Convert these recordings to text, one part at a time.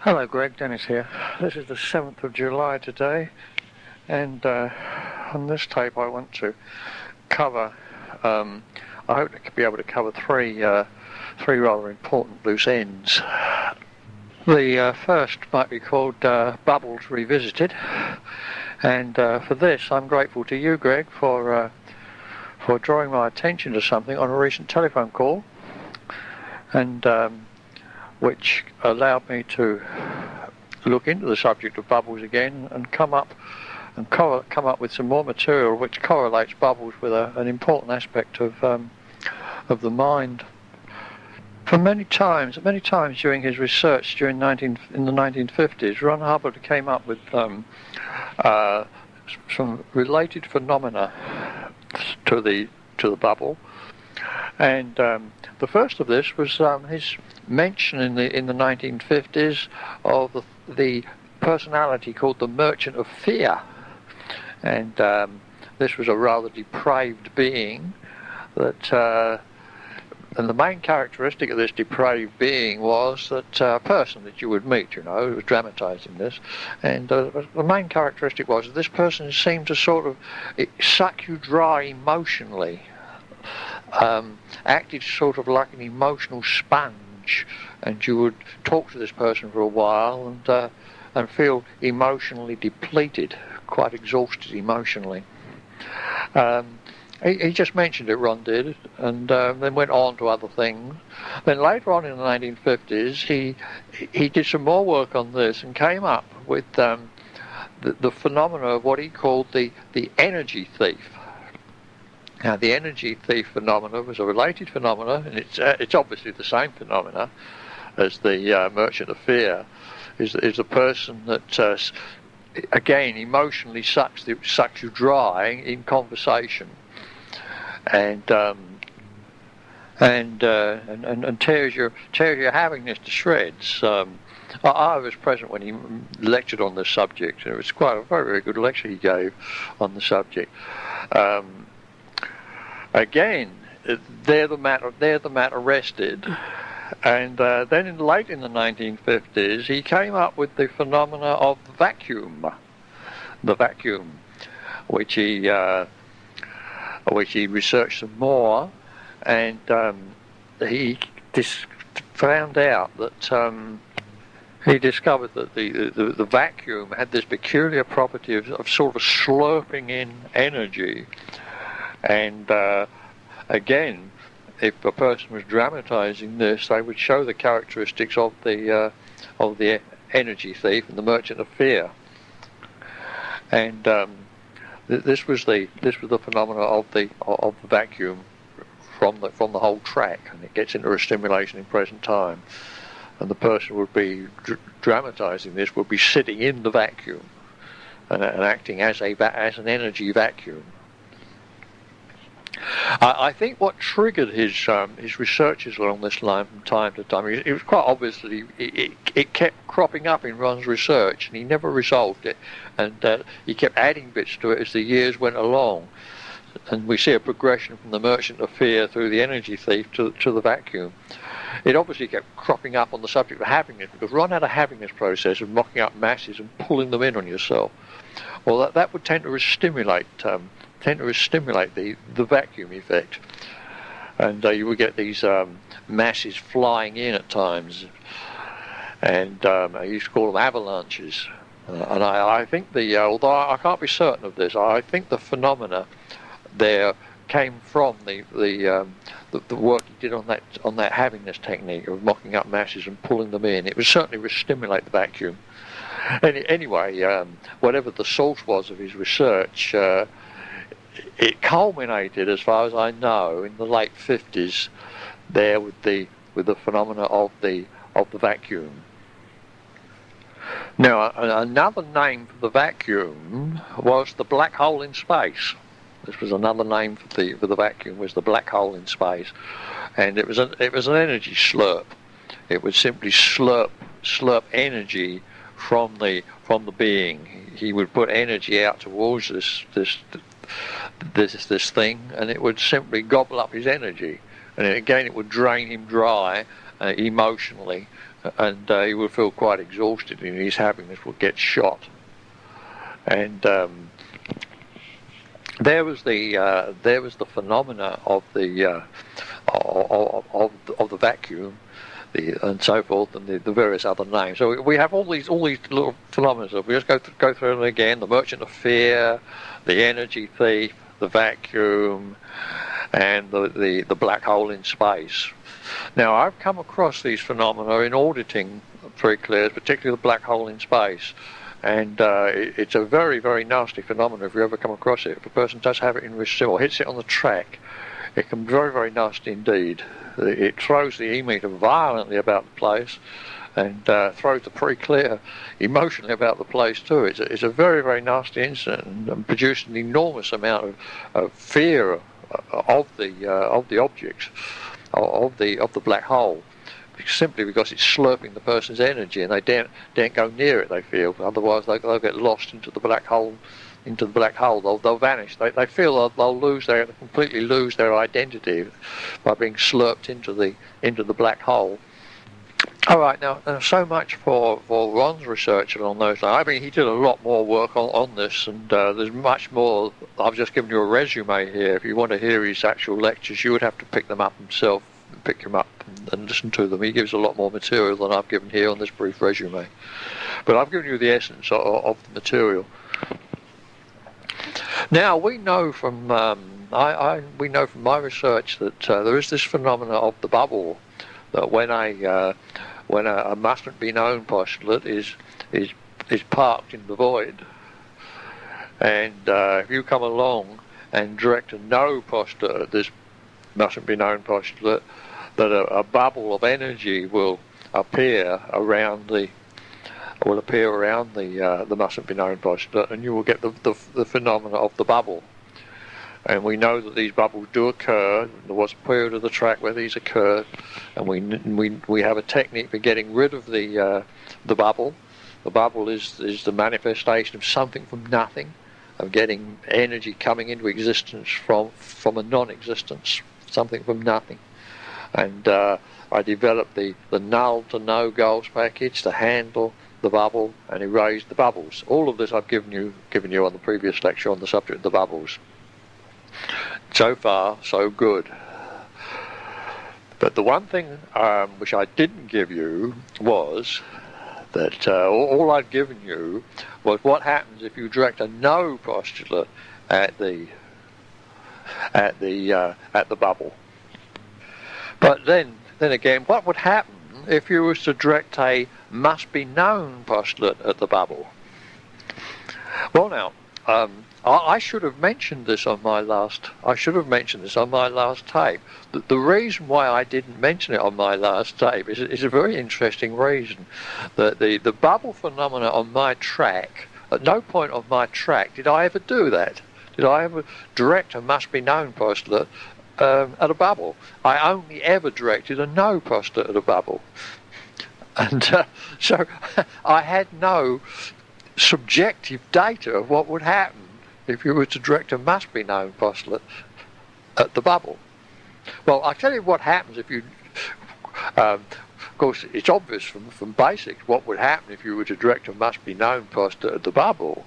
Hello Greg, Dennis here. This is the 7th of July today, and on this tape I want to cover, I hope to be able to cover three rather important loose ends. The first might be called Bubbles Revisited, and for this I'm grateful to you, Greg, for drawing my attention to something on a recent telephone call, and which allowed me to look into the subject of bubbles again and come up with some more material which correlates bubbles with an important aspect of the mind. For many times during his research in the 1950s, Ron Hubbard came up with some related phenomena to the bubble, and the first of this was his mention in the 1950s of the personality called the Merchant of Fear, and this was a rather depraved being that. And the main characteristic of this depraved being was that a person that you would meet, it was dramatising this, and the main characteristic was that this person seemed to sort of suck you dry emotionally, acted sort of like an emotional sponge, and you would talk to this person for a while and feel emotionally depleted, quite exhausted emotionally. He just mentioned it, Ron did, and then went on to other things. Then later on in the 1950s, he did some more work on this and came up with the phenomena of what he called the energy thief. Now, the energy thief phenomena was a related phenomena, and it's obviously the same phenomena as the Merchant of Fear. Is a person that again emotionally sucks you dry in conversation. And tears your happiness to shreds. I was present when he lectured on this subject, and it was quite a very, very good lecture he gave on the subject. Again, there the matter rested, and then late in the 1950s, he came up with the phenomena of the vacuum, which he researched some more, and he found out that he discovered that the vacuum had this peculiar property of sort of slurping in energy, and again, if a person was dramatising this, they would show the characteristics of the energy thief and the Merchant of Fear, and This was the phenomena of the vacuum from the whole track, and it gets into a stimulation in present time, and the person would be dramatising this would be sitting in the vacuum and acting as an energy vacuum. I think what triggered his researches along this line from time to time, it was quite obvious that it kept cropping up in Ron's research, and he never resolved it, and he kept adding bits to it as the years went along, and we see a progression from the Merchant of Fear through the energy thief to the vacuum. It obviously kept cropping up on the subject of happiness, because Ron had a happiness process of mocking up masses and pulling them in on yourself. Well, that would tend to stimulate the vacuum effect, and you would get these masses flying in at times, and I used to call them avalanches. And I think although I can't be certain of this, I think the phenomena there came from the work he did on that happiness technique of mocking up masses and pulling them in. It would certainly stimulate the vacuum. Anyway, whatever the source was of his research, it culminated, as far as I know, in the late 50s there with the phenomena of the vacuum. Now, another name for the vacuum was the black hole in space. This was another name for the vacuum, was the black hole in space, and it was an energy slurp. It would simply slurp energy from the being. He would put energy out towards this thing, and it would simply gobble up his energy, and again it would drain him dry emotionally, and he would feel quite exhausted, and his happiness would get shot. And there was the phenomena of the of the vacuum, and so forth, and the various other names. So we have all these little phenomena. So we just go through them again: the merchant of fear, the energy thief, the vacuum, and the black hole in space. Now, I've come across these phenomena in auditing pre-clears, particularly the black hole in space. And it's a very, very nasty phenomenon if you ever come across it. If a person does have it in receipt or hits it on the track, it can be very, very nasty indeed. It throws the e-meter violently about the place, and throws the pre-clear emotionally about the place too. It's a very, very nasty incident, and produced an enormous amount of fear of the objects, of the black hole, simply because it's slurping the person's energy, and they daren't go near it. They feel, otherwise they'll get lost into the black hole. They'll vanish. They feel they'll completely lose their identity by being slurped into the black hole. All right, now so much for Ron's research on those. I mean, he did a lot more work on this, and there's much more. I've just given you a resume here. If you want to hear his actual lectures, you would have to pick them up himself, pick them up and listen to them. He gives a lot more material than I've given here on this brief resume. But I've given you the essence of the material. Now, we know from we know from my research that there is this phenomena of the bubble, that when a mustn't be known postulate is parked in the void, and if you come along and direct a no postulate at this mustn't be known postulate, that a bubble of energy will appear around the mustn't be known postulate, and you will get the phenomena of the bubble. And we know that these bubbles do occur. There was a period of the track where these occurred, and we have a technique for getting rid of the bubble. The bubble is the manifestation of something from nothing, of getting energy coming into existence from a non-existence, something from nothing. And I developed the null to no goals package to handle the bubble and erase the bubbles. All of this I've given you on the previous lecture on the subject of the bubbles. So far, so good. But the one thing which I didn't give you was that all I'd given you was what happens if you direct a no postulate at the bubble. But then again, what would happen if you was to direct a must be known postulate at the bubble? Well, now, I should have mentioned this on my last. Tape. The reason why I didn't mention it on my last tape is a very interesting reason. The bubble phenomena on my track. At no point on my track did I ever do that. Did I ever direct a must be known postulate at a bubble? I only ever directed a no postulate at a bubble, and so I had no subjective data of what would happen if you were to direct a must be known postulate at the bubble. Well, I'll tell you what happens if you of course it's obvious from basics what would happen if you were to direct a must be known postulate at the bubble.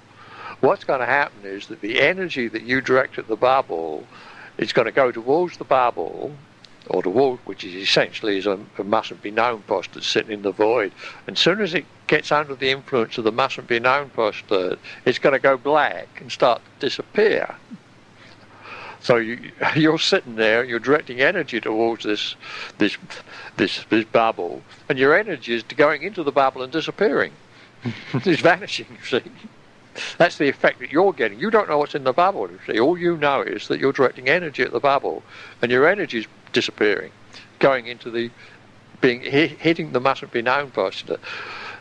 What's going to happen is that the energy that you direct at the bubble is going to go towards the bubble, or towards, which is essentially a mustn't be known postulate sitting in the void. And as soon as it gets under the influence of the mustn't be known postulate, it's going to go black and start to disappear. So you're sitting there, you're directing energy towards this bubble, and your energy is going into the bubble and disappearing. It's vanishing, you see. That's the effect that you're getting. You don't know what's in the bubble, you see. All you know is that you're directing energy at the bubble, and your energy is disappearing, going into hitting the mustn't be known postulate,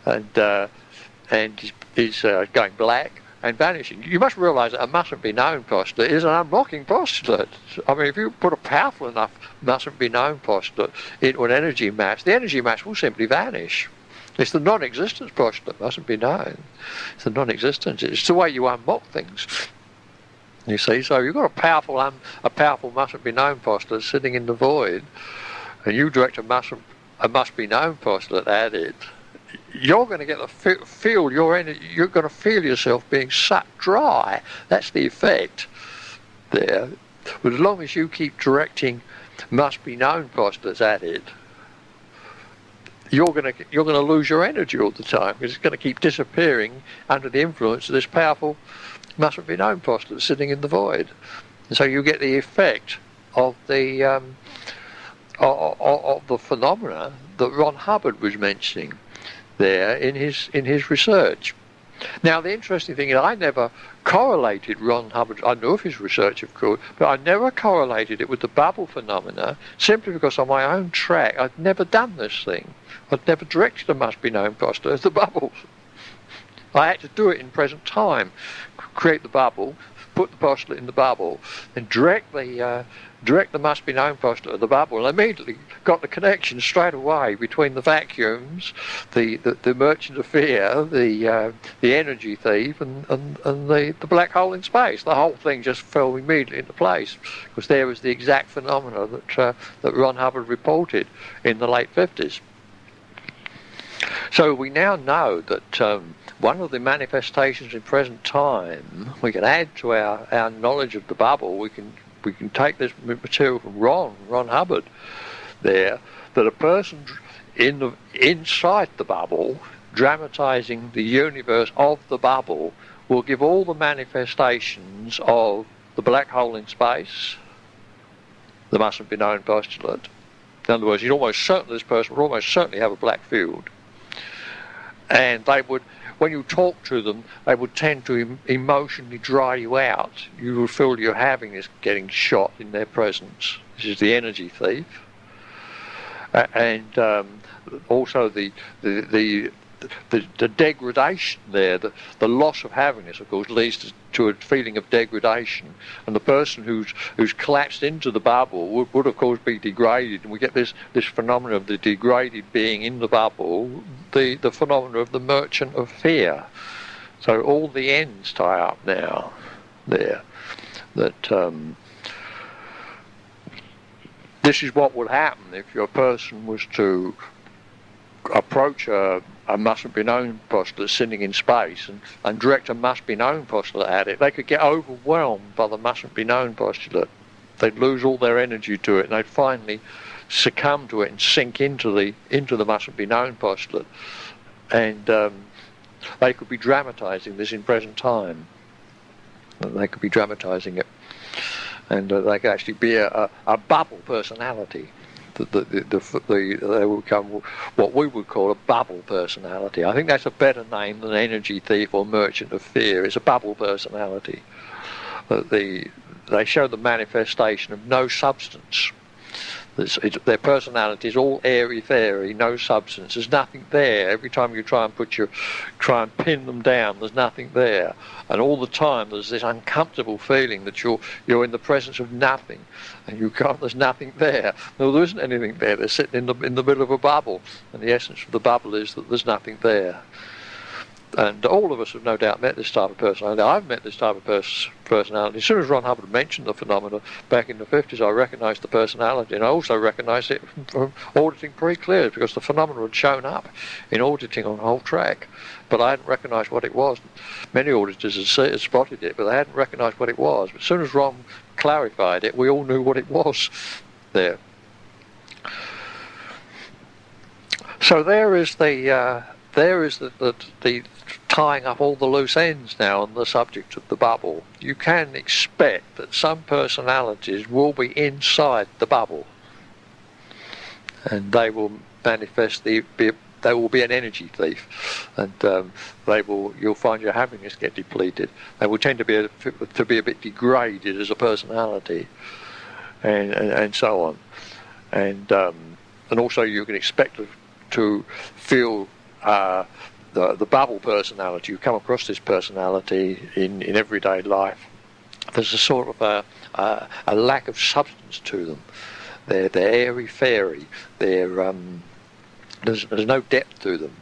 and is going black and vanishing. You must realise that a mustn't be known postulate is an unblocking postulate. I mean, if you put a powerful enough mustn't be known postulate into an energy mass, the energy mass will simply vanish. It's the non-existence postulate mustn't be known. It's the non-existence. It's the way you unblock things. You see, so you've got a powerful mustn't be known postulate sitting in the void, and you direct a mustn't a must-be-known postulate added, you're going to get feel your energy. You're going to feel yourself being sucked dry. That's the effect there. But as long as you keep directing must-be-known postulates at it, you're going to lose your energy all the time, because it's going to keep disappearing under the influence of this powerful mustn't-be-known postulate sitting in the void. And so you get the effect of the phenomena that Ron Hubbard was mentioning there in his research. Now, the interesting thing is, I never correlated Ron Hubbard. I knew of his research, of course, but I never correlated it with the bubble phenomena, simply because on my own track I'd never done this thing. I'd never directed a must-be-known postulate as the bubbles. I had to do it in present time, create the bubble, put the postulate in the bubble, and direct the must-be-known postulate of the bubble, and immediately got the connection straight away between the vacuums, the merchant of fear, the energy thief, and the black hole in space. The whole thing just fell immediately into place, because there was the exact phenomena that Ron Hubbard reported in the late 50s. So we now know that one of the manifestations in present time, we can add to our knowledge of the bubble. We can take this material from Ron Hubbard there, that a person inside the bubble, dramatizing the universe of the bubble, will give all the manifestations of the black hole in space, the mustn't-be-known postulate. In other words, this person would almost certainly have a black field. And they would, when you talk to them, they would tend to emotionally dry you out. You will feel you're having this getting shot in their presence. This is the energy thief. And also the degradation there, the loss of happiness, of course, leads to a feeling of degradation. And the person who's collapsed into the bubble would of course be degraded, and we get this phenomenon of the degraded being in the bubble, the phenomenon of the merchant of fear. So all the ends tie up now there. That this is what would happen if your person was to approach a mustn't-be-known postulate sitting in space and direct a must-be-known postulate at it. They could get overwhelmed by the mustn't-be-known postulate. They'd lose all their energy to it, and they'd finally succumb to it and sink into the mustn't-be-known postulate. And they could be dramatizing this in present time. They could be dramatizing it. And they could actually be a bubble personality. They will become what we would call a bubble personality. I think that's a better name than energy thief or merchant of fear. It's a bubble personality. They show the manifestation of no substance. Their personality is all airy-fairy, no substance. There's nothing there. Every time you try and pin them down, there's nothing there. And all the time there's this uncomfortable feeling that you're in the presence of nothing, and there's nothing there. No, there isn't anything there. They're sitting in the middle of a bubble, and the essence of the bubble is that there's nothing there. And all of us have no doubt met this type of personality. I've met this type of personality. As soon as Ron Hubbard mentioned the phenomena back in the 50s, I recognised the personality, and I also recognised it from auditing pre-clears, because the phenomena had shown up in auditing on the whole track. But I hadn't recognised what it was. Many auditors had spotted it, but they hadn't recognised what it was. But as soon as Ron clarified it, we all knew what it was there. So there is the tying up all the loose ends now on the subject of the bubble. You can expect that some personalities will be inside the bubble, and they will manifest they will be an energy thief, and you'll find your happiness get depleted. They will tend to be a bit degraded as a personality, and so on, and also you can expect to feel the bubble personality. You come across this personality in everyday life. There's a sort of a lack of substance to them. They're airy-fairy. There's no depth to them.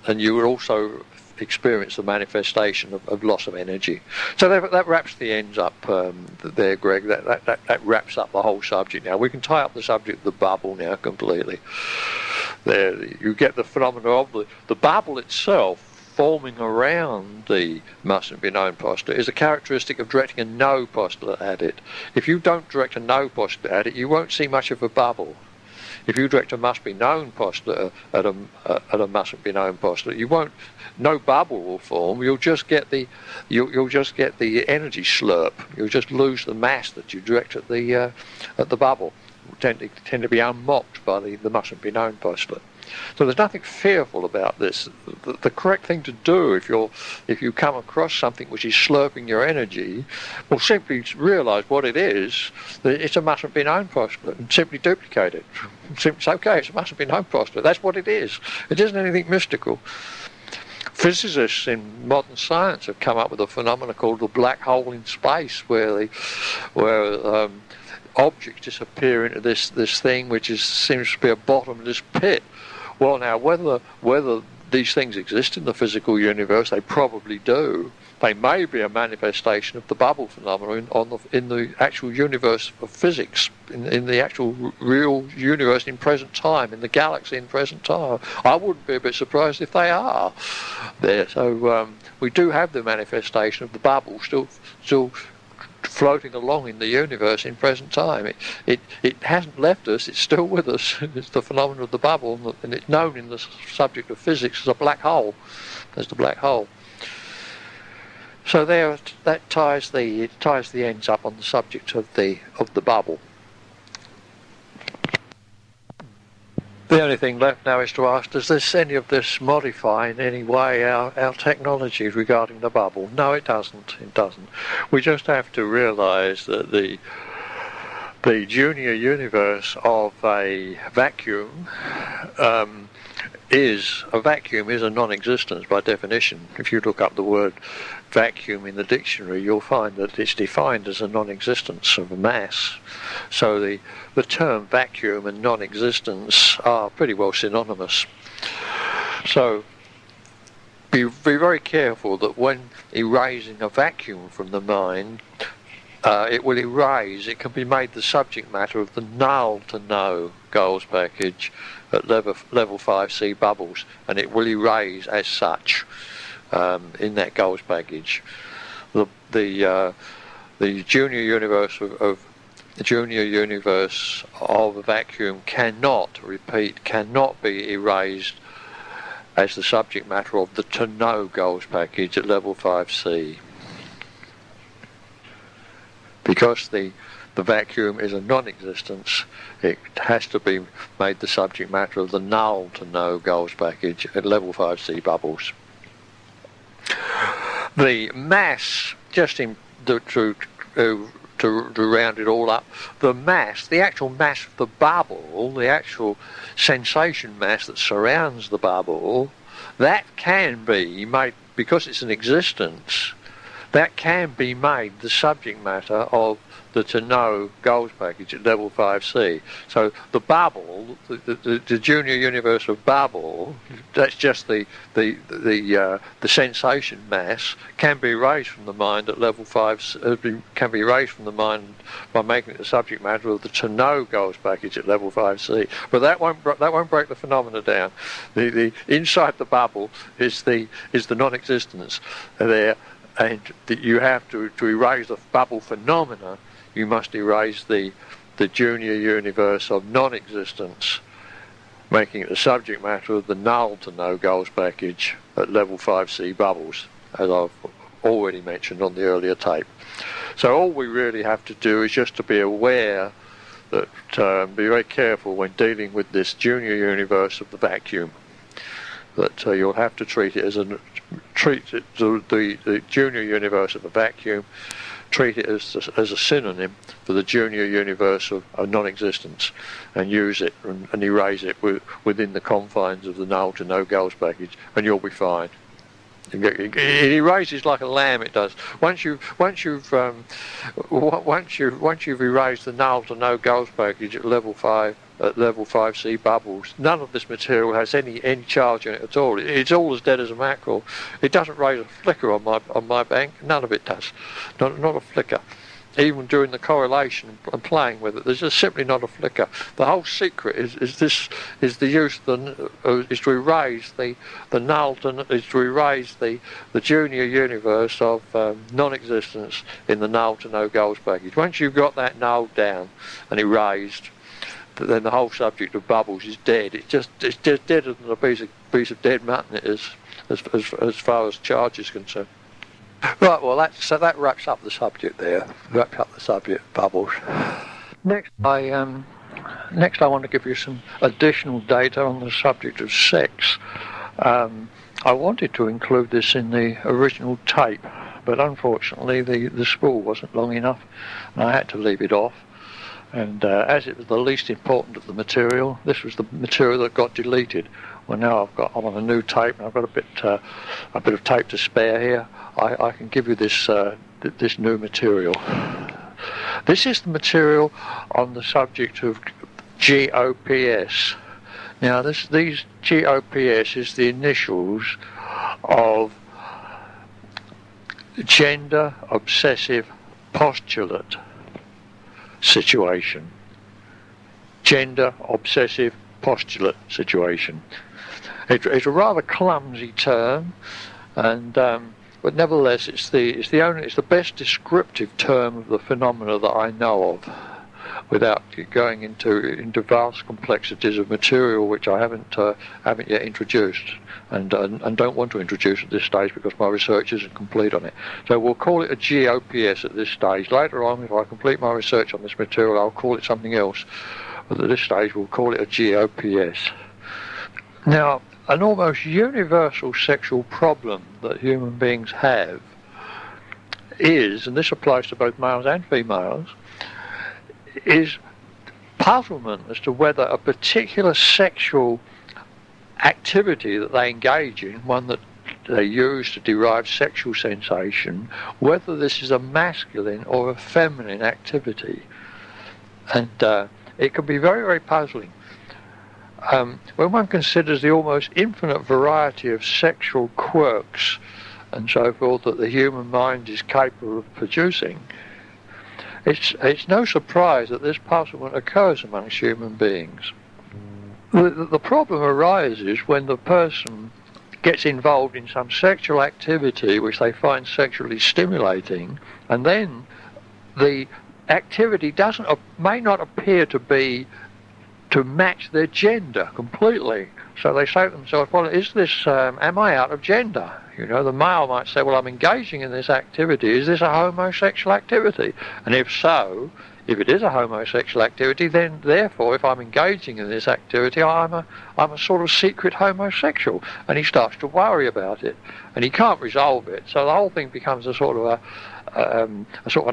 And you would also experience the manifestation of loss of energy. So that wraps the ends up there, Greg. That wraps up the whole subject. Now we can tie up the subject of the bubble now completely. There you get the phenomena of the bubble itself forming around the mustn't be known postulate is a characteristic of directing a no postulate at it. If you don't direct a no postulate at it, you won't see much of a bubble. If you direct a must be known postulate at a mustn't be known postulate, you won't. No bubble will form. You'll just get the energy slurp. You'll just lose the mass that you direct at the bubble. Tend to be unmocked by the mustn't be known postulate. So there's nothing fearful about this. The correct thing to do if you come across something which is slurping your energy, well, simply realise what it is. That it's a mustn't be known postulate, and simply duplicate it. It's okay. It's a mustn't be known postulate. That's what it is. It isn't anything mystical. Physicists in modern science have come up with a phenomenon called the black hole in space, where objects disappear into this thing which seems to be a bottomless pit. Well, now whether these things exist in the physical universe, they probably do. They may be a manifestation of the bubble phenomenon in the actual universe of physics, in the actual real universe in present time, in the galaxy in present time. I wouldn't be a bit surprised if they are there. So we do have the manifestation of the bubble still floating along in the universe in present time. It hasn't left us, it's still with us. It's the phenomenon of the bubble, and it's known in the subject of physics as a black hole. There's the black hole. So there, that ties the ends up on the subject of the bubble. The only thing left now is to ask, does any of this modify in any way our technology regarding the bubble? No, it doesn't. It doesn't. We just have to realise that the junior universe of a vacuum is a non-existence by definition. If you look up the word vacuum in the dictionary, you'll find that it's defined as a non-existence of a mass. So the term vacuum and non-existence are pretty well synonymous. So be very careful that when erasing a vacuum from the mind, it can be made the subject matter of the null to no goals package at level 5C bubbles, and it will erase as such in that goals package. The junior universe of a vacuum cannot be erased as the subject matter of the to know goals package at level 5C. Because the vacuum is a non-existence, it has to be made the subject matter of the null to no goals package at level 5C bubbles. The mass, just to round it all up, the actual mass of the bubble, the actual sensation mass that surrounds the bubble, that can be made, because it's an existence, that can be made the subject matter of the to know goals package at level 5C. So the bubble, the junior universe of bubble, that's just the sensation mass, can be erased from the mind at level 5. Can be erased from the mind by making it the subject matter of the to know goals package at level 5C. But that won't break the phenomena down. The inside the bubble is the non-existence there, and you have to erase the bubble phenomena. You must erase the junior universe of non-existence, making it the subject matter of the null to no goals package at level 5C bubbles, as I've already mentioned on the earlier tape. So all we really have to do is just to be aware that, be very careful when dealing with this junior universe of the vacuum, that you'll have to treat it the junior universe of a vacuum, treat it as a synonym for the junior universe of non-existence, and use it and erase it within the confines of the null to no goals package, and you'll be fine. It erases like a lamb. It does. Once you've erased the null to no goals package at level 5 at level 5C bubbles. None of this material has any charge in it at all. It's all as dead as a mackerel. It doesn't raise a flicker on my bank. None of it does. Not a flicker. Even during the correlation and playing with it, there's just simply not a flicker. The whole secret is the use is to erase the null, is to erase the junior universe of non-existence in the null to no goals package. Once you've got that null down and erased, then the whole subject of bubbles is dead. It's just deader than a piece of dead mutton it is, as far as charge is concerned. Right, well, that wraps up the subject there. Wraps up the subject of bubbles. Next, I want to give you some additional data on the subject of sex. I wanted to include this in the original tape, but unfortunately the spool wasn't long enough, and I had to leave it off. And as it was the least important of the material, this was the material that got deleted. Well, now I'm on a new tape, and I've got a bit of tape to spare here. I can give you this new material. This is the material on the subject of GOPS. Now, these GOPS is the initials of gender obsessive postulate situation. Gender obsessive postulate situation. It's a rather clumsy term, and but nevertheless, it's the best descriptive term of the phenomena that I know of, without going into vast complexities of material which I haven't yet introduced, and don't want to introduce at this stage because my research isn't complete on it. So we'll call it a GOPS at this stage. Later on, if I complete my research on this material, I'll call it something else. But at this stage, we'll call it a GOPS. Now, an almost universal sexual problem that human beings have is, and this applies to both males and females, is puzzlement as to whether a particular sexual activity that they engage in, one that they use to derive sexual sensation, whether this is a masculine or a feminine activity. And it can be very, very puzzling. When one considers the almost infinite variety of sexual quirks and so forth that the human mind is capable of producing, it's no surprise that this puzzlement occurs amongst human beings. The problem arises when the person gets involved in some sexual activity which they find sexually stimulating, and then the activity may not appear to match their gender completely. So they say to themselves, well, am I out of gender? You know, the male might say, well, I'm engaging in this activity. Is this a homosexual activity? And if so, if it is a homosexual activity, then therefore, if I'm engaging in this activity, I'm a sort of secret homosexual. And he starts to worry about it, and he can't resolve it. So the whole thing becomes a sort of an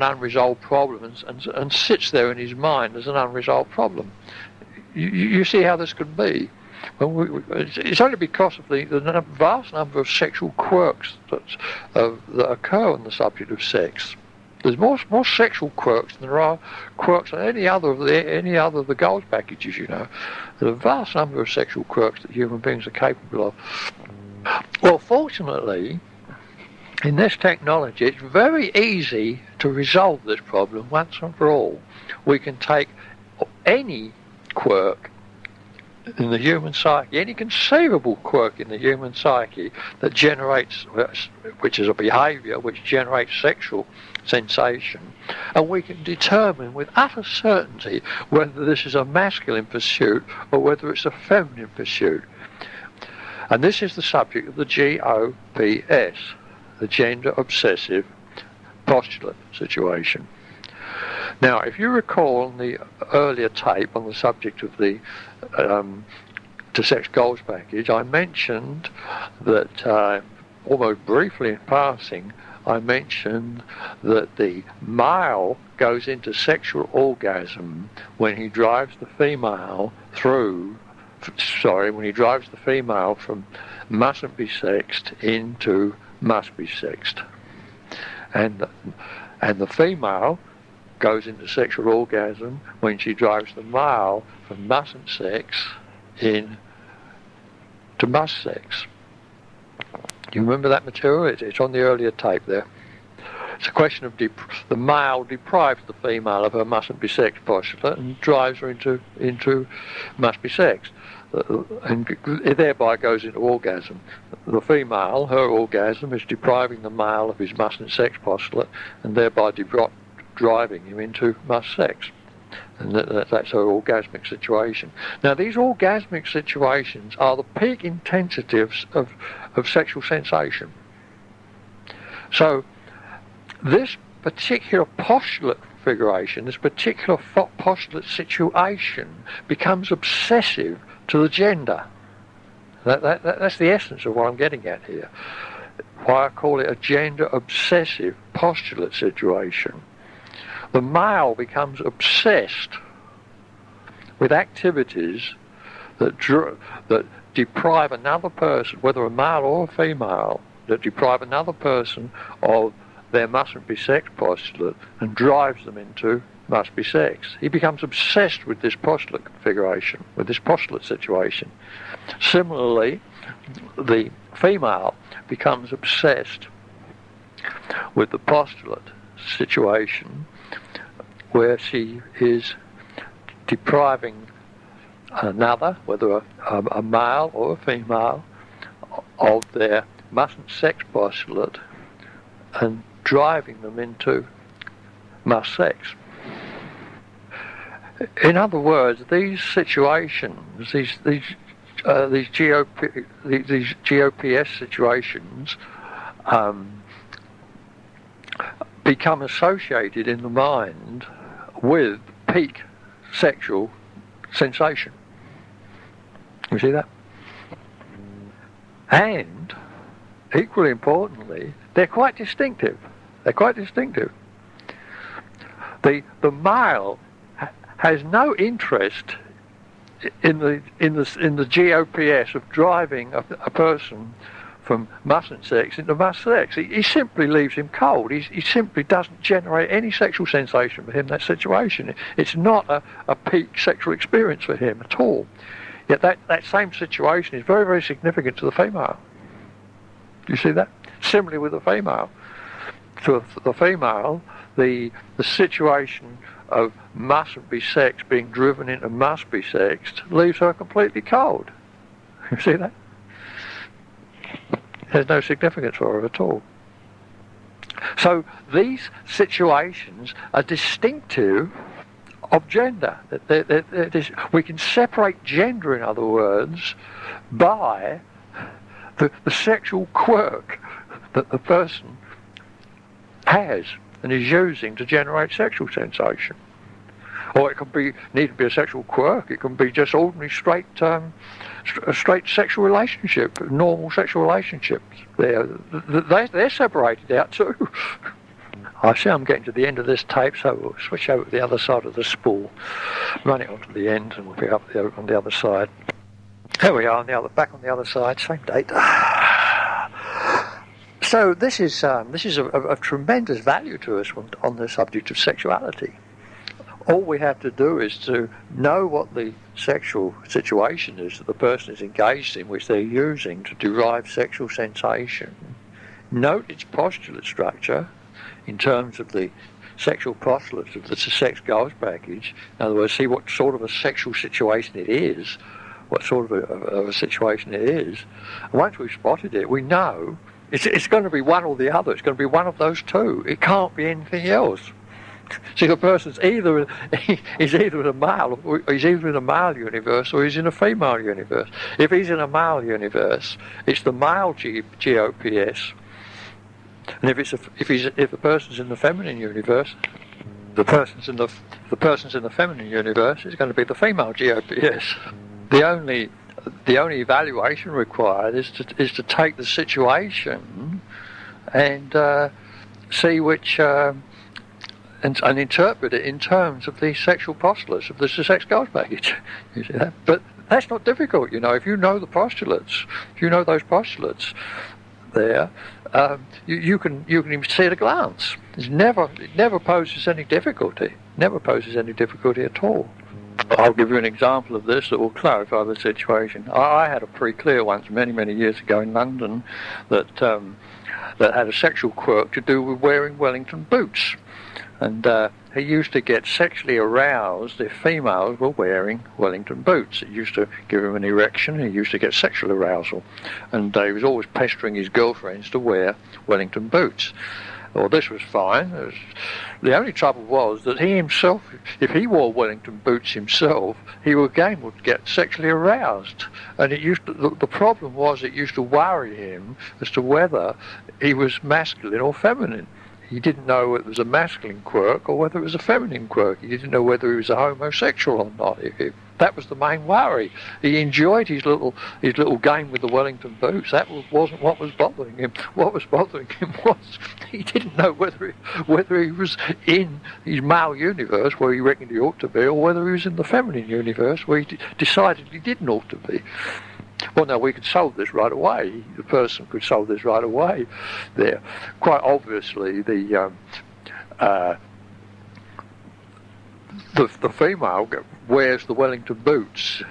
unresolved problem, and sits there in his mind as an unresolved problem. You see how this could be. Well, it's only because of the vast number of sexual quirks that occur on the subject of sex. There's more sexual quirks than there are quirks on any other of the goals packages. You know, there's a vast number of sexual quirks that human beings are capable of. Well, fortunately, in this technology, it's very easy to resolve this problem once and for all. We can take any quirk in the human psyche, any conceivable quirk in the human psyche that generates, which is a behaviour which generates sexual sensation, and we can determine with utter certainty whether this is a masculine pursuit or whether it's a feminine pursuit. And this is the subject of the GOPS, the gender obsessive postulate situation. Now, if you recall on the earlier tape on the subject of the To Sex Goals package, I mentioned that, almost briefly in passing, I mentioned that the male goes into sexual orgasm when he drives the female from mustn't be sexed into must be sexed. And the female goes into sexual orgasm when she drives the male from mustn't sex in to must sex. Do you remember that material? It's on the earlier tape there. It's a question of the male deprives the female of her mustn't be sex postulate and drives her into must be sex, and thereby goes into orgasm. The female, her orgasm, is depriving the male of his mustn't sex postulate and thereby driving him into must sex. And that's her orgasmic situation. Now, these orgasmic situations are the peak intensity of sexual sensation. So, this particular postulate configuration, this particular postulate situation becomes obsessive to the gender. That's the essence of what I'm getting at here. Why I call it a gender obsessive postulate situation. The male becomes obsessed with activities that deprive another person, whether a male or a female, that deprive another person of their mustn't be sex postulate and drives them into must be sex. He becomes obsessed with this postulate configuration, with this postulate situation. Similarly, the female becomes obsessed with the postulate situation where she is depriving another, whether a male or a female, of their mustn't sex postulate and driving them into must sex. In other words, these situations, these GOPS situations, become associated in the mind with peak sexual sensation. You see that? And, equally importantly, they're quite distinctive. They're quite distinctive. The male has no interest in the GOPS of driving a person from mustn't sex into must sex. He simply leaves him cold. He simply doesn't generate any sexual sensation for him in that situation. It's not a peak sexual experience for him at all. Yet that same situation is very, very significant to the female. Do you see that? Similarly with the female. To the female, the situation of mustn't be sex being driven into must be sexed leaves her completely cold. You see that? There's no significance for her at all. So these situations are distinctive of gender. We can separate gender, in other words, by the sexual quirk that the person has and is using to generate sexual sensation. Or it can need to be a sexual quirk. It can be just ordinary straight sexual relationship, normal sexual relationships. They're separated out too. I see I'm getting to the end of this tape, so we'll switch over to the other side of the spool, run it onto the end, and we'll pick up on the other side. There we are, back on the other side, same date. So this is of tremendous value to us on the subject of sexuality. All we have to do is to know what the sexual situation is that the person is engaged in, which they're using to derive sexual sensation. Note its postulate structure in terms of the sexual postulates of the sex goals package. In other words, see what sort of a sexual situation it is, what sort of a situation it is. And once we've spotted it, we know it's going to be one or the other. It's going to be one of those two. It can't be anything else. See, the person's either in a male, or he's either in a male universe or he's in a female universe. If he's in a male universe, it's the male GOPS, and if the person's in the feminine universe, the person's in the feminine universe, it's going to be the female GOPS. The only evaluation required is to take the situation and see which. And interpret it in terms of the sexual postulates of the sex goals package. You see that? But that's not difficult, If you know the postulates, if you know those postulates, there, you can even see at a glance. It never poses any difficulty. Never poses any difficulty at all. I'll give you an example of this that will clarify the situation. I had a pretty clear once many years ago in London that had a sexual quirk to do with wearing Wellington boots. And he used to get sexually aroused if females were wearing Wellington boots. It used to give him an erection. He used to get sexual arousal. And he was always pestering his girlfriends to wear Wellington boots. Well, this was fine. The only trouble was that he himself, if he wore Wellington boots himself, he again would get sexually aroused. And the problem was it used to worry him as to whether he was masculine or feminine. He didn't know whether it was a masculine quirk or whether it was a feminine quirk. He didn't know whether he was a homosexual or not. That was the main worry. He enjoyed his little game with the Wellington boots. That wasn't what was bothering him. What was bothering him was he didn't know whether he was in his male universe where he reckoned he ought to be, or whether he was in the feminine universe where he decided he didn't ought to be. Well, now, we could solve this right away. The person could solve this right away there. Quite obviously, the female wears the Wellington boots.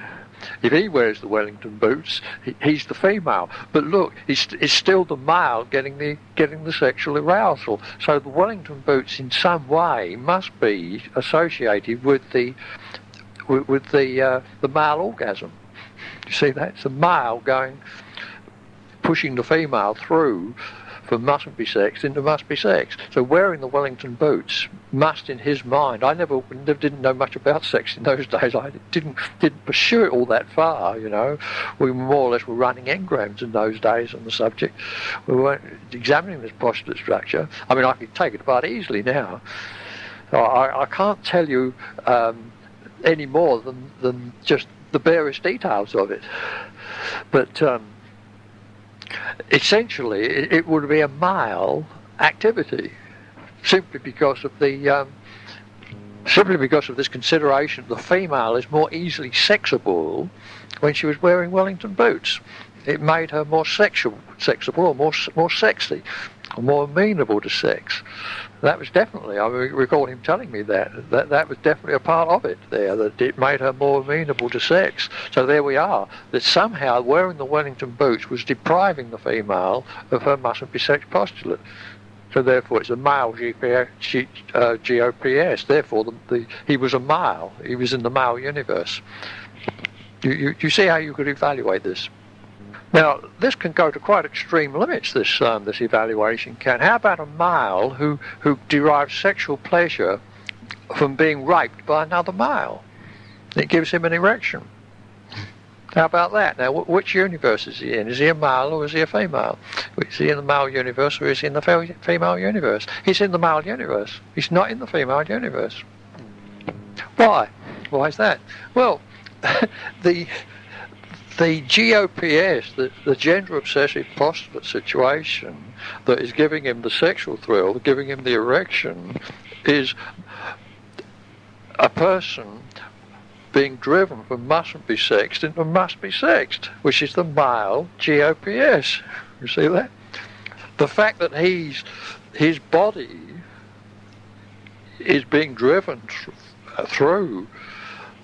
If he wears the Wellington boots, he's the female. But look, it's still the male getting the sexual arousal. So the Wellington boots, in some way, must be associated with the male orgasm. You see that? It's the male pushing the female through from mustn't be sex into must be sex. So wearing the Wellington boots must, in his mind, I didn't know much about sex in those days. I didn't pursue it all that far, you know. We more or less were running engrams in those days on the subject. We weren't examining this postulate structure. I mean, I could take it apart easily now. So I can't tell you any more than just the barest details of it. But essentially, it would be a male activity, simply because of this consideration. The female is more easily sexable when she was wearing Wellington boots. It made her more sexable, or more sexy, or more amenable to sex. That was definitely, I recall him telling me that was definitely a part of it there, that it made her more amenable to sex. So there we are, that somehow wearing the Wellington boots was depriving the female of her mustn't be sex postulate. So therefore it's a male GOPS, therefore he was a male, he was in the male universe. You see how you could evaluate this? Now, this can go to quite extreme limits, this evaluation can. How about a male who derives sexual pleasure from being raped by another male? It gives him an erection. How about that? Now, which universe is he in? Is he a male or is he a female? Is he in the male universe or is he in the female universe? He's in the male universe. He's not in the female universe. Why? Why is that? Well, the GOPS, the gender obsessive postulate situation that is giving him the sexual thrill, giving him the erection, is a person being driven from mustn't be sexed into must be sexed, which is the male GOPS. You see that? The fact that his body is being driven through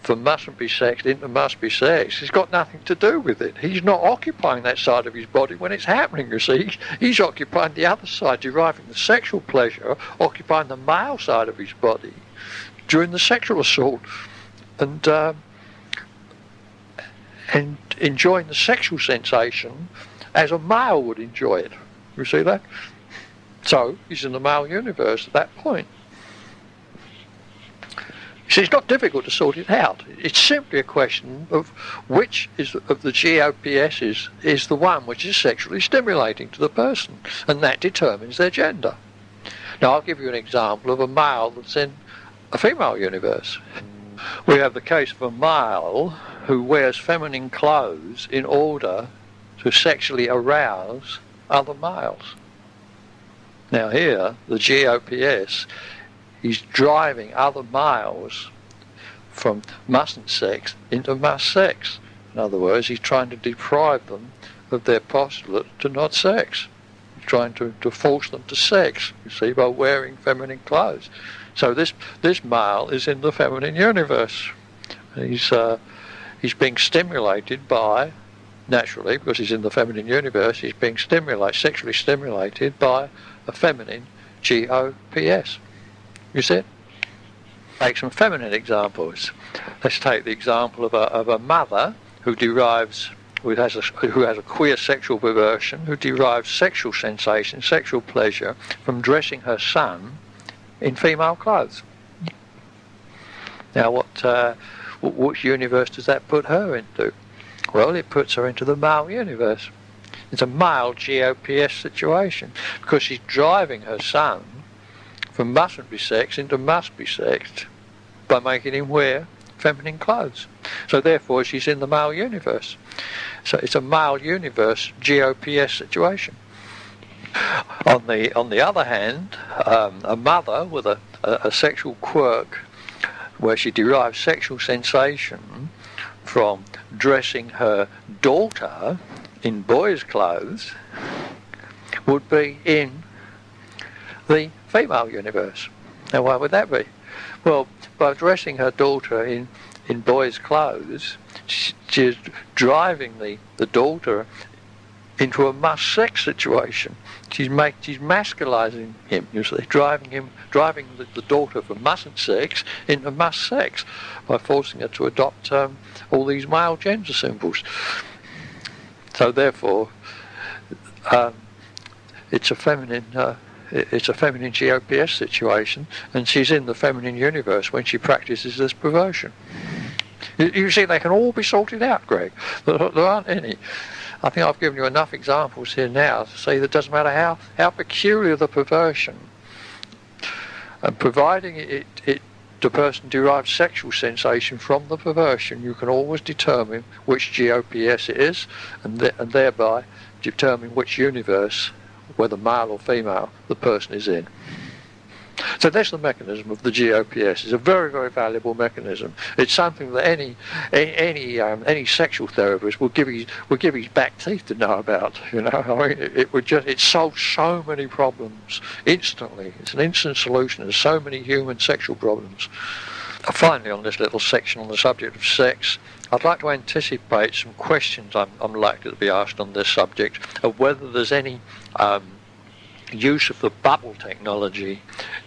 from mustn't be sexed into must be sexed, it's got nothing to do with it. He's not occupying that side of his body when it's happening, you see. He's occupying the other side, deriving the sexual pleasure, occupying the male side of his body during the sexual assault, and enjoying the sexual sensation as a male would enjoy it. You see that? So he's in the male universe at that point. So it's not difficult to sort it out. It's simply a question of which of the GOPSs is the one which is sexually stimulating to the person, and that determines their gender. Now, I'll give you an example of a male that's in a female universe. We have the case of a male who wears feminine clothes in order to sexually arouse other males. Now here, the GOPS, he's driving other males from mustn't sex into must sex. In other words, he's trying to deprive them of their postulate to not sex. trying to force them to sex, you see, by wearing feminine clothes. So this male is in the feminine universe. He's being stimulated by, naturally, because he's in the feminine universe, he's being sexually stimulated by a feminine GOPS. You see it? Take some feminine examples. Let's take the example of a mother who has a queer sexual perversion, who derives sexual sensation, sexual pleasure from dressing her son in female clothes. Now, what universe does that put her into? Well, it puts her into the male universe. It's a male GOPS situation, because she's driving her son from mustn't be sexed into must be sexed by making him wear feminine clothes. So therefore she's in the male universe. So it's a male universe GOPS situation. On the other hand, a mother with a sexual quirk where she derives sexual sensation from dressing her daughter in boys' clothes would be in the female universe. Now, why would that be? Well, by dressing her daughter in boys' clothes, she's driving the daughter into a must-sex situation. She's masculizing him, you see, driving the daughter from mustn't sex into must-sex by forcing her to adopt all these male gender symbols. So therefore, it's a feminine GOPS situation, and she's in the feminine universe when she practices this perversion. You see, they can all be sorted out, Greg. There aren't any. I think I've given you enough examples here now to say that it doesn't matter how peculiar the perversion, and providing the person derives sexual sensation from the perversion, you can always determine which GOPS it is, and thereby determine which universe, whether male or female, the person is in. So that's the mechanism of the GOPS. It's a very, very valuable mechanism. It's something that any sexual therapist would give his back teeth to know about. You know, I mean, it solves so many problems instantly. It's an instant solution to so many human sexual problems. Finally, on this little section on the subject of sex, I'd like to anticipate some questions I'm likely to be asked on this subject of whether there's any use of the bubble technology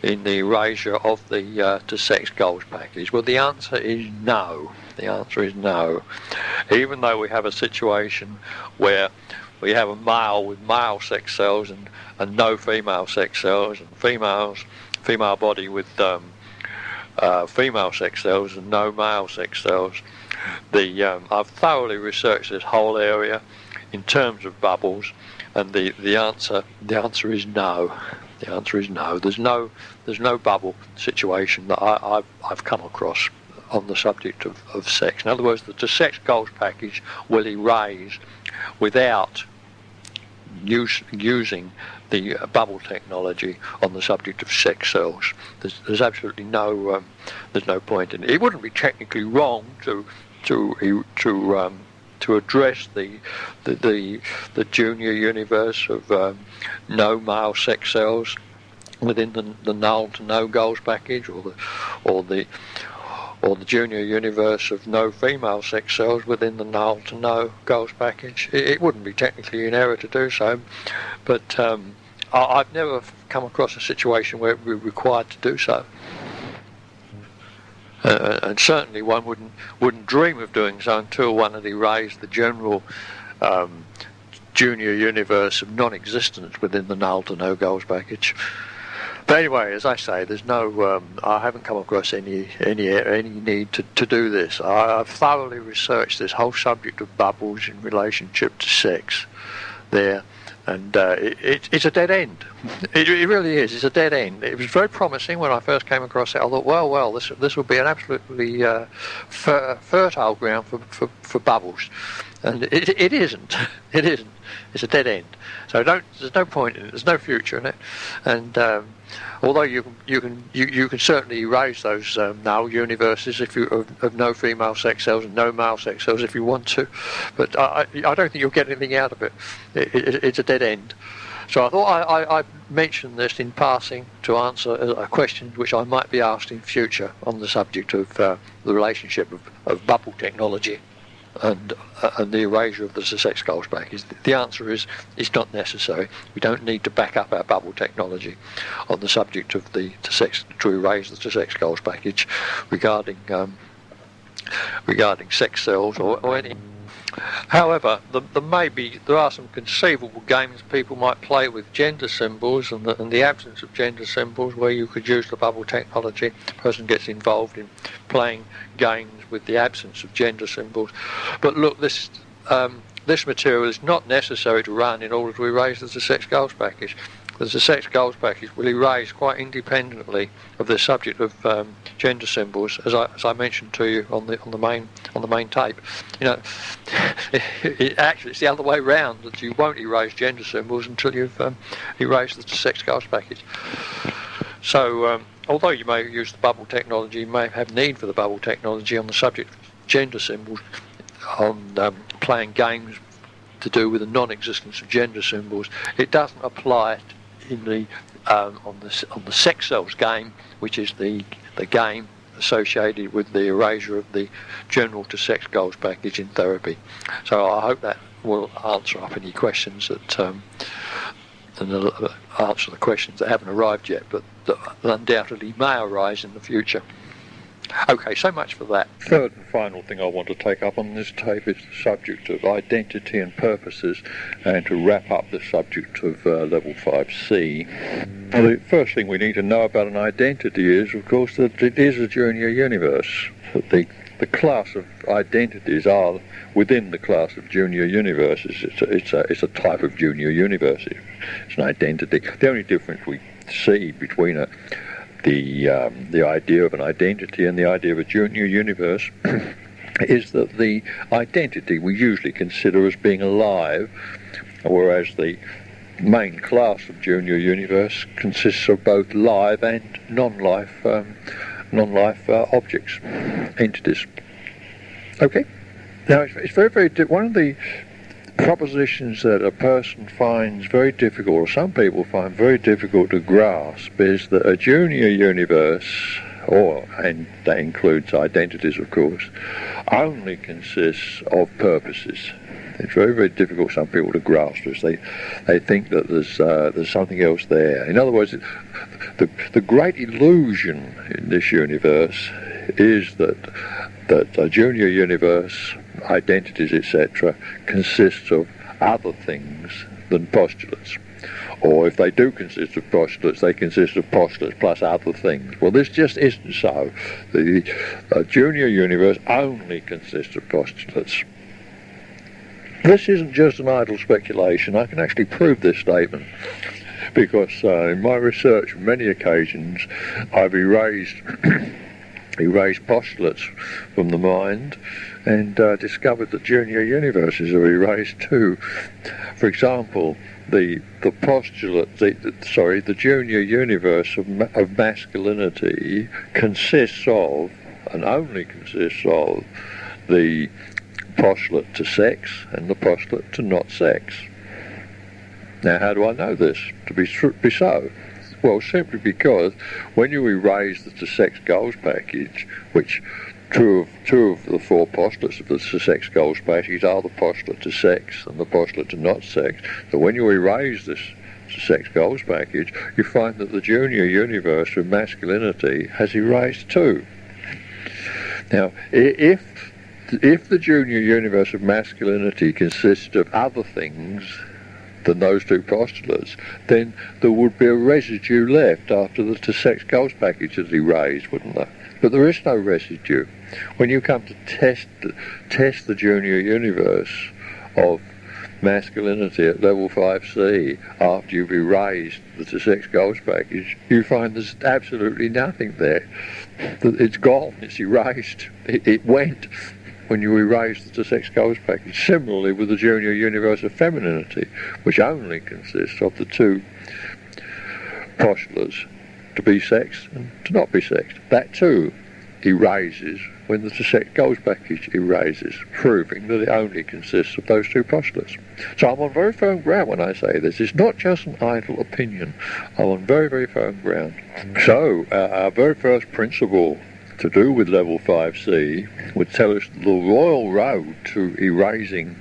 in the erasure of the to sex goals package. Well, the answer is no. The answer is no. Even though we have a situation where we have a male with male sex cells and no female sex cells, and female body with female sex cells and no male sex cells. I've thoroughly researched this whole area in terms of bubbles, and the answer is no. The answer is no. There's no bubble situation that I've come across on the subject of sex. In other words, the sex goals package will erase without using the bubble technology on the subject of sex cells. There's absolutely no point in it. It wouldn't be technically wrong to address the junior universe of no male sex cells within the null to no goals package, or the junior universe of no female sex cells within the null to no goals package. It wouldn't be technically in error to do so, but I've never come across a situation where it would be required to do so. And certainly one wouldn't dream of doing so until one had erased the general junior universe of non-existence within the null to no goals package. But anyway, as I say, there's no. I haven't come across any need to do this. I've thoroughly researched this whole subject of bubbles in relationship to sex there. And it's a dead end. It really is. It's a dead end. It was very promising when I first came across it. I thought, well, this will be an absolutely fertile ground for bubbles, and it isn't. It isn't. It's a dead end. So there's no point in it. There's no future in it. And although you can certainly erase those null universes of no female sex cells and no male sex cells if you want to, but I don't think you'll get anything out of it. It's a dead end. So I thought I'd mention this in passing to answer a question which I might be asked in future on the subject of the relationship of bubble technology and the erasure of the Sussex Gulch package. The answer is it's not necessary. We don't need to back up our bubble technology on the subject of to erase the Sussex Gulch package regarding sex cells or any. However, there are some conceivable games people might play with gender symbols and the absence of gender symbols where you could use the bubble technology. The person gets involved in playing games with the absence of gender symbols. But look, this material is not necessary to run in order to erase the Sussex Gulch package. The Sussex Gulch package will erase quite independently of the subject of gender symbols, as I mentioned to you on the main tape. You know, actually it's the other way round, that you won't erase gender symbols until you've erased the Sussex Gulch package. So although you may use the bubble technology, you may have need for the bubble technology on the subject of gender symbols, on playing games to do with the non-existence of gender symbols, it doesn't apply in the on the sex cells game, which is the game associated with the erasure of the general to sex Gulch package in therapy. So I hope that will answer up any questions that and answer the questions that haven't arrived yet, but that undoubtedly may arise in the future. Okay, so much for that. Third and final thing I want to take up on this tape is the subject of identity and purposes, and to wrap up the subject of level 5C. Well, the first thing we need to know about an identity is, of course, that it is a junior universe. The class of identities are within the class of junior universes. It's a type of junior universe. It's an identity. The only difference we see between the idea of an identity and the idea of a junior universe is that the identity we usually consider as being alive, whereas the main class of junior universe consists of both live and non-life objects, entities. Okay. Now it's very, very one of the propositions that a person finds very difficult, or some people find very difficult to grasp, is that a junior universe, and that includes identities of course, only consists of purposes. It's very, very difficult for some people to grasp this. They think that there's something else there. In other words, the great illusion in this universe is that a junior universe, identities, etc., consists of other things than postulates. Or if they do consist of postulates, they consist of postulates plus other things. Well, this just isn't so. The junior universe only consists of postulates. This isn't just an idle speculation. I can actually prove this statement, because in my research on many occasions I've erased postulates from the mind and discovered that junior universes are erased too. For example, the junior universe of masculinity consists of, and only consists of, the postulate to sex and the postulate to not sex. Now, how do I know this to be so? Well, simply because when you erase the Sussex Gulch package, which two of the four postulates of the Sussex Gulch package are the postulate to sex and the postulate to not sex, so when you erase this Sussex Gulch package, you find that the junior universe of masculinity has erased too. Now, if the junior universe of masculinity consists of other things than those two postulates, then there would be a residue left after the Sussex Gulch package is erased, wouldn't there? But there is no residue. When you come to test the junior universe of masculinity at level 5C after you've erased the Sussex Gulch package, you find there's absolutely nothing there. It's gone, it's erased, it went when you erase the Sussex Gulch package. Similarly with the junior universe of femininity, which only consists of the two postulates to be sexed and to not be sexed. That too erases when the to-sec goals package erases, proving that it only consists of those two postulates. So I'm on very firm ground when I say this. It's not just an idle opinion. I'm on very, very firm ground. So our very first principle to do with level 5C would tell us the royal road to erasing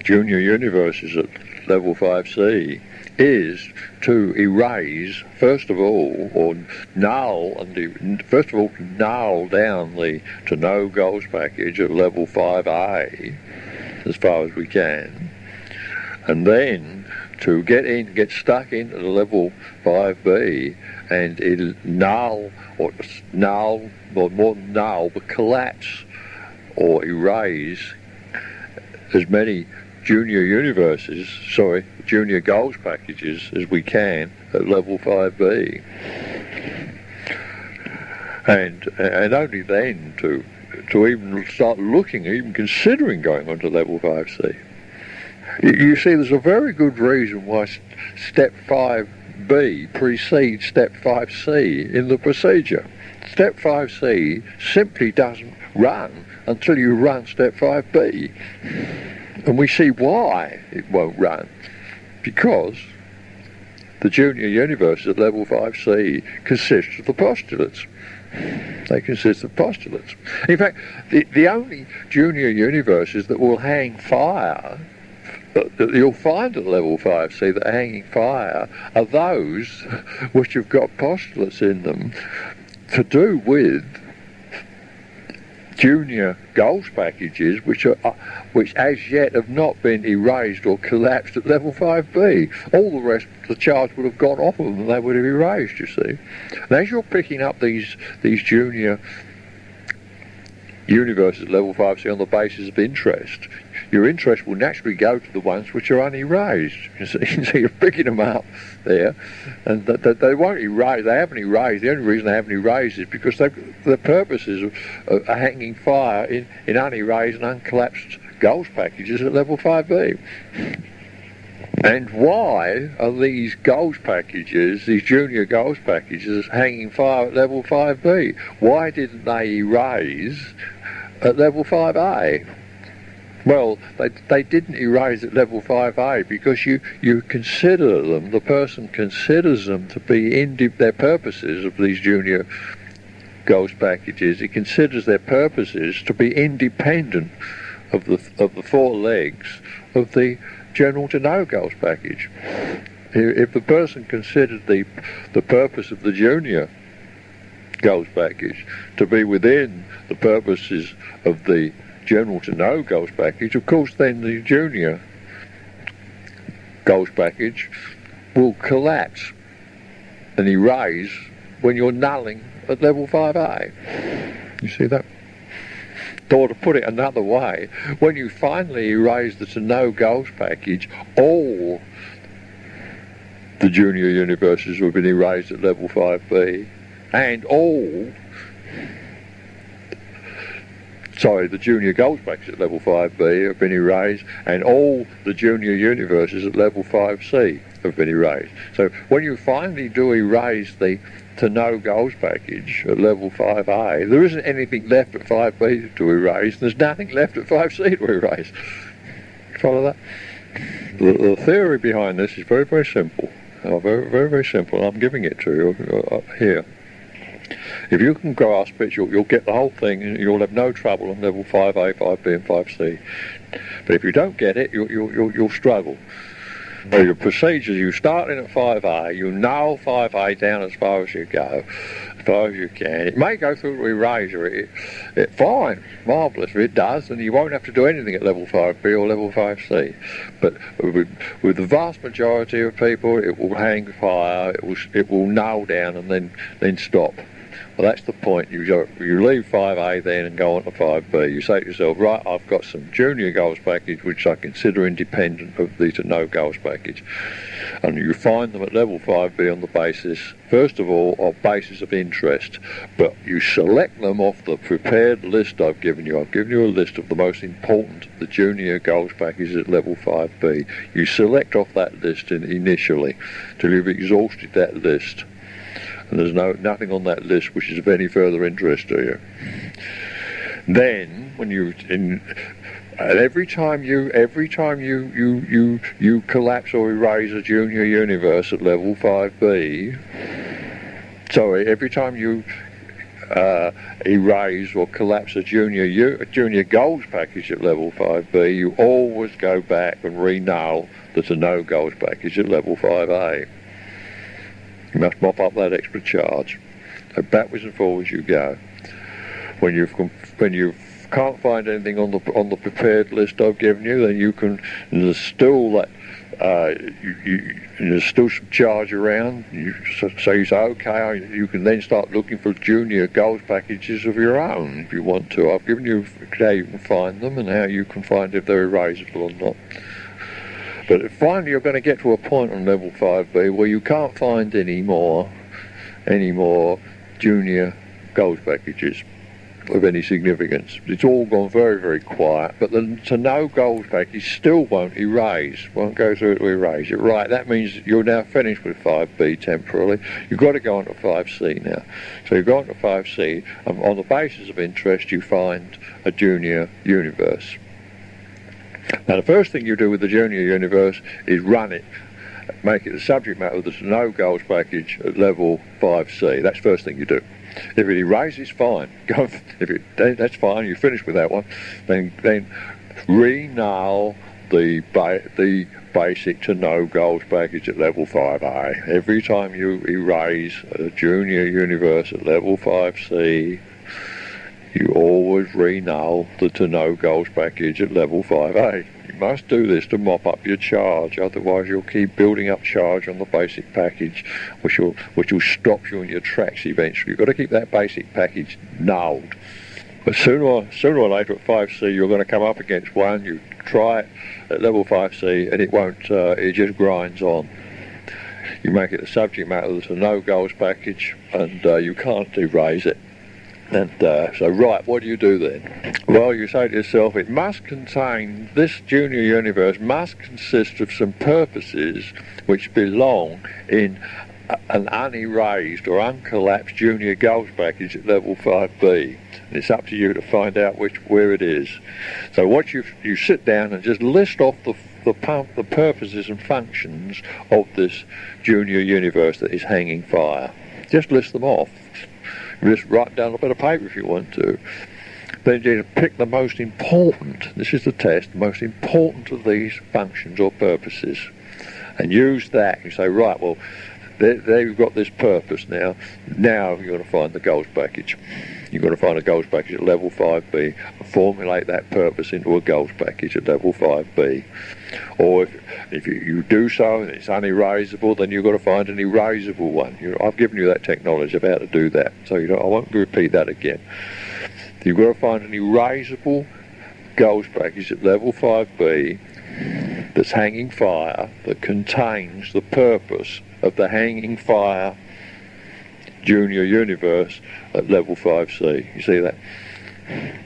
junior universes at level 5C is to erase, first of all, or null down the to no goals package at level 5A as far as we can, and then to get stuck into the level 5B and null, or more than null, but collapse or erase as many junior goals packages as we can at level 5B, and only then to even start looking, even considering going on to level 5C. You see, there's a very good reason why step 5B precedes step 5C in the procedure. Step 5C simply doesn't run until you run step 5B. And we see why it won't run. Because the junior universe at level 5C consists of the postulates. They consist of postulates. In fact, the only junior universes that will hang fire, that you'll find at level 5C that are hanging fire, are those which have got postulates in them to do with junior goals packages which as yet have not been erased or collapsed at level 5B. All the rest, the charge would have gone off of them and they would have erased, you see. And as you're picking up these junior universes at level 5C on the basis of interest, your interest will naturally go to the ones which are unerased. You see, so you're picking them up there, and they won't erase. They haven't erased. The only reason they haven't erased is because the purposes of hanging fire in unerased and uncollapsed goals packages at level 5B. And why are these goals packages, these junior goals packages, hanging fire at level 5B? Why didn't they erase at level 5A? Well, they didn't erase at level 5A because you consider them, the person considers them to be their purposes of these junior goals packages. It considers their purposes to be independent of the four legs of the general to no goals package. If the person considered the purpose of the junior goals package to be within the purposes of the general to no goals package, of course then the junior goals package will collapse and erase when you're nulling at level 5A. You see that? Or to put it another way, when you finally erase the to no goals package, all the junior universes have been erased at level 5B, and the junior goals package at level 5B have been erased, and all the junior universes at level 5C have been erased. So when you finally do erase the to no goals package at level 5A, there isn't anything left at 5B to erase, and there's nothing left at 5C to erase. Follow that? The theory behind this is very, very simple. Very, very, very simple. I'm giving it to you here. If you can grasp it, you'll get the whole thing, and you'll have no trouble on level 5A, 5B, and 5C. But if you don't get it, you'll struggle. So your procedures, you start in at 5A, you null 5A down as far as you go, as far as you can. It may go through the eraser. Fine, marvellous. If it does, then you won't have to do anything at level 5B or level 5C. But with the vast majority of people, it will hang fire, it will null down and then stop. Well, that's the point. You leave 5A then and go on to 5B. You say to yourself, right, I've got some junior goals package which I consider independent of the to no goals package. And you find them at level 5B on the basis, first of all, of basis of interest. But you select them off the prepared list I've given you. I've given you a list of the most important of the junior goals packages at level 5B. You select off that list initially till you've exhausted that list. and there's nothing on that list which is of any further interest to you. Then, when every time you collapse or erase a junior universe at level 5B, every time you erase or collapse a junior goals package at level 5B, you always go back and re-null the to no goals package at level 5A. You must mop up that extra charge. So backwards and forwards you go. When you can't find anything on the prepared list I've given you, then you can. There's still there's still some charge around. So you say, okay, you can then start looking for junior goals packages of your own if you want to. I've given you how you can find them and how you can find if they're erasable or not. But finally, you're going to get to a point on level 5B where you can't find any more junior goals packages of any significance. It's all gone very, very quiet, but the to no goals package still won't go through to erase it. Right, that means you're now finished with 5B temporarily. You've got to go on to 5C now. So you go on to 5C, and on the basis of interest, you find a junior universe. Now, the first thing you do with the junior universe is run it, make it the subject matter of the to no goals package at level 5C. That's the first thing you do. If it erases, fine. That's fine. You finish with that one. Then re-null the basic to no goals package at level 5A. Every time you erase a junior universe at level 5C, you always re-null the to no goals package at level 5A. You must do this to mop up your charge, otherwise you'll keep building up charge on the basic package, which will stop you in your tracks eventually. You've got to keep that basic package nulled. But sooner or later at 5C you're going to come up against one. You try it at level 5C and it won't, it just grinds on. You make it the subject matter of the to no goals package and you can't erase it. And so, right, what do you do then? Well, you say to yourself, this junior universe must consist of some purposes which belong in an unerased or uncollapsed junior goals package at level 5B. And it's up to you to find out where it is. So what you sit down and just list off the purposes and functions of this junior universe that is hanging fire. Just list them off. Just write down a bit of paper if you want to. Then you pick the most important, this is the test, the most important of these functions or purposes, and use that. You say, right, well, there you've got this purpose now. Now you're going to find the goals package. You've got to find a goals package at level 5B and formulate that purpose into a goals package at level 5B. Or if you do so and it's unerasable, then you've got to find an erasable one. I've given you that technology of how to do that, so I won't repeat that again. You've got to find an erasable goals package at level 5B that's hanging fire, that contains the purpose of the hanging fire junior universe at level 5C. You see that?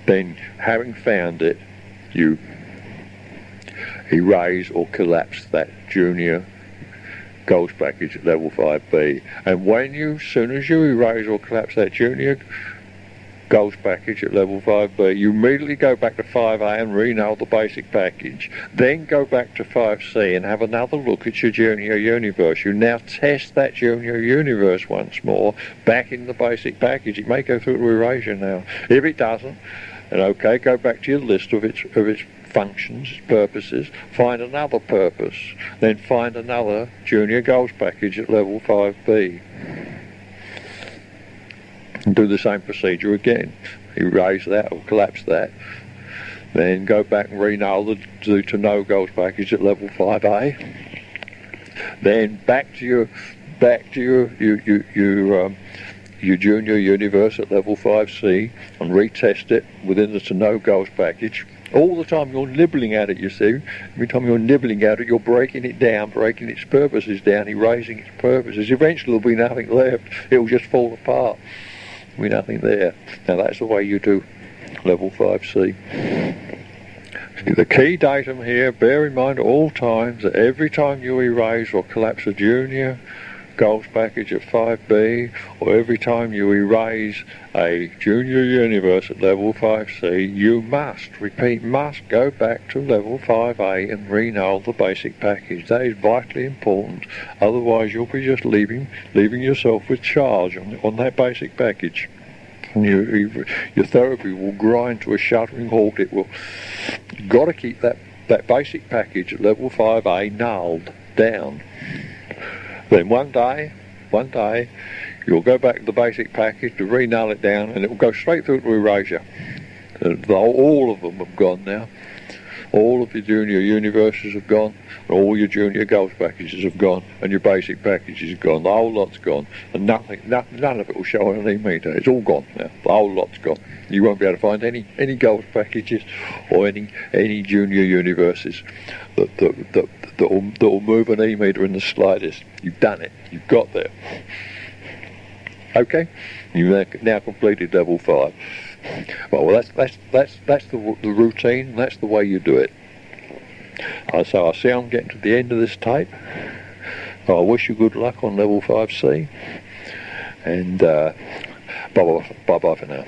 Then, having found it, you erase or collapse that junior goals package at level 5B. And as soon as you erase or collapse that junior goals package at level 5B, you immediately go back to 5A and re-null the basic package. Then go back to 5C and have another look at your junior universe. You now test that junior universe once more back in the basic package. It may go through to erasure now. If it doesn't, then okay, go back to your list of its functions, its purposes, find another purpose, then find another junior goals package at level 5B. And do the same procedure again. Erase that or collapse that. Then go back and re-null the to no goals package at level 5A. Then back to your junior universe at level 5C and retest it within the to no goals package. All the time you're nibbling at it, you see. Every time you're nibbling at it, you're breaking it down, breaking its purposes down, erasing its purposes. Eventually there'll be nothing left. It'll just fall apart. There'll be nothing there. Now that's the way you do level 5C. The key datum here, bear in mind at all times that every time you erase or collapse a junior goals package at 5B, or every time you erase a junior universe at level 5C, you must, repeat, must go back to level 5A and re-null the basic package. That is vitally important. Otherwise, you'll be just leaving yourself with charge on that basic package. And your therapy will grind to a shuddering halt. You've got to keep that basic package at level 5A nulled down. Then one day, you'll go back to the basic package to re-null it down, and it will go straight through to erasure. All of them have gone now. All of your junior universes have gone, and all your junior goals packages have gone, and your basic packages have gone. The whole lot's gone, and none of it will show on an e-meter. It's all gone now. The whole lot's gone. You won't be able to find any goals packages or any junior universes that will move an e-meter in the slightest. You've done it. You've got there. Okay, you've now completed level 5. Well, that's the routine. That's the way you do it. So I see I'm getting to the end of this tape. I wish you good luck on level 5C, and bye bye for now.